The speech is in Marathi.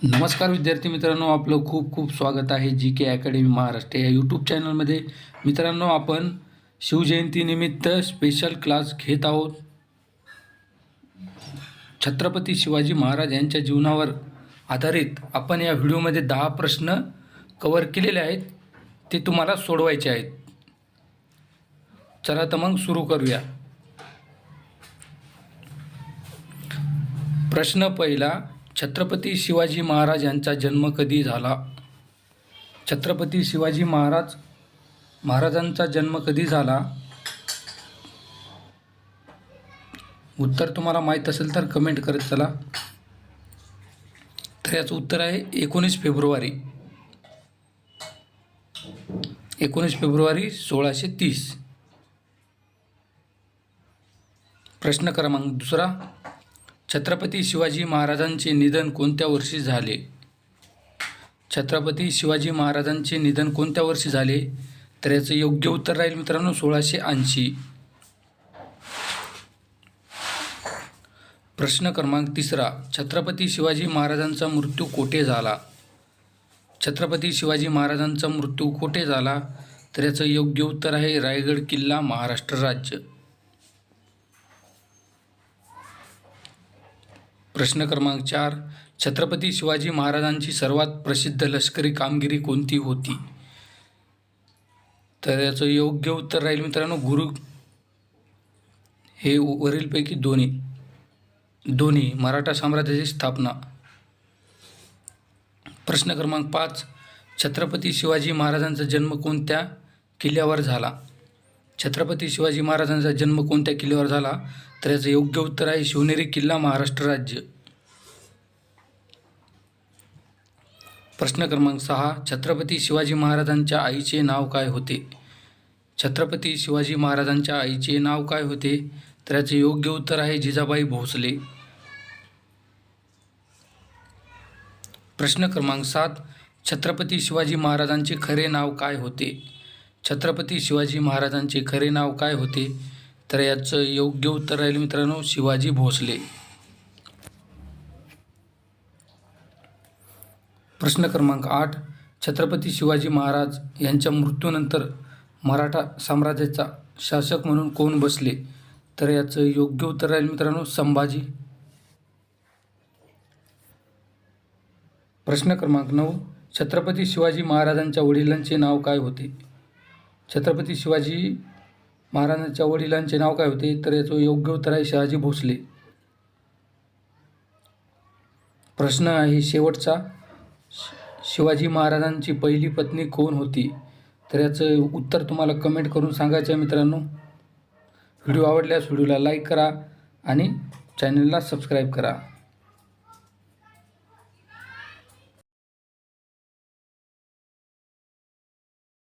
नमस्कार विद्यार्थी मित्रांनो, आपलं खूप खूप स्वागत आहे जी के अकॅडमी महाराष्ट्र या यूट्यूब चॅनलमध्ये. मित्रांनो, आपण शिवजयंतीनिमित्त स्पेशल क्लास घेत आहोत. छत्रपती शिवाजी महाराज यांच्या जीवनावर आधारित आपण या व्हिडिओमध्ये 10 प्रश्न कव्हर केलेले आहेत. ते तुम्हाला सोडवायचे आहेत. चला तर मग सुरू करूया. प्रश्न पहिला, छत्रपती शिवाजी महाराज यांचा जन्म कधी झाला? छत्रपती शिवाजी महाराजांचा जन्म कधी झाला? उत्तर तुम्हाला माहीत असेल तर कमेंट करत चला. तर याचं उत्तर आहे 19 फेब्रुवारी 1630. प्रश्न क्रमांक दुसरा, छत्रपती शिवाजी महाराजांचे निधन कोणत्या वर्षी झाले? छत्रपती शिवाजी महाराजांचे निधन कोणत्या वर्षी झाले? तर याचं योग्य उत्तर राहील मित्रांनो 1680. प्रश्न क्रमांक तिसरा, छत्रपती शिवाजी महाराजांचा मृत्यू कोठे झाला? छत्रपती शिवाजी महाराजांचा मृत्यू कोठे झाला? तर याचं योग्य उत्तर आहे रायगड किल्ला, महाराष्ट्र राज्य. प्रश्न क्रमांक 4, छत्रपती शिवाजी महाराजांची सर्वात प्रसिद्ध लष्करी कामगिरी कोणती होती? तर याचं योग्य उत्तर राहील मित्रांनो गुरु हे वरीलपैकी दोन्ही मराठा साम्राज्याची स्थापना. प्रश्न क्रमांक 5, छत्रपती शिवाजी महाराजांचा जन्म कोणत्या किल्ल्यावर झाला? छत्रपती शिवाजी महाराजांचा जन्म कोणत्या किल्ल्यावर झाला? तर याचं योग्य उत्तर आहे शिवनेरी किल्ला, महाराष्ट्र राज्य. प्रश्न क्रमांक 6, छत्रपती शिवाजी महाराजांच्या आईचे नाव काय होते? छत्रपती शिवाजी महाराजांच्या आईचे नाव काय होते? तर याचे योग्य उत्तर आहे जिजाबाई भोसले. प्रश्न क्रमांक 7, छत्रपती शिवाजी महाराजांचे खरे नाव काय होते? छत्रपती शिवाजी महाराजांचे खरे नाव काय होते? तर याचं योग्य उत्तर राहील मित्रांनो शिवाजी भोसले. प्रश्न क्रमांक 8, छत्रपती शिवाजी महाराज यांच्या मृत्यूनंतर मराठा साम्राज्याचा शासक म्हणून कोण बसले? तर याचं योग्य उत्तर राहील मित्रांनो संभाजी. प्रश्न क्रमांक 9, छत्रपती शिवाजी महाराजांच्या वडिलांचे नाव काय होते? छत्रपती शिवाजी महाराजांच्या वडिलांचे नाव काय होते? तर याचं योग्य उत्तर आहे शहाजी भोसले. प्रश्न आहे शेवटचा, शिवाजी महाराजांची पहिली पत्नी कोण होती? तर याचं उत्तर तुम्हाला कमेंट करून सांगायचं आहे मित्रांनो. व्हिडिओ आवडल्यास व्हिडिओला लाईक करा आणि चॅनलला सबस्क्राईब करा.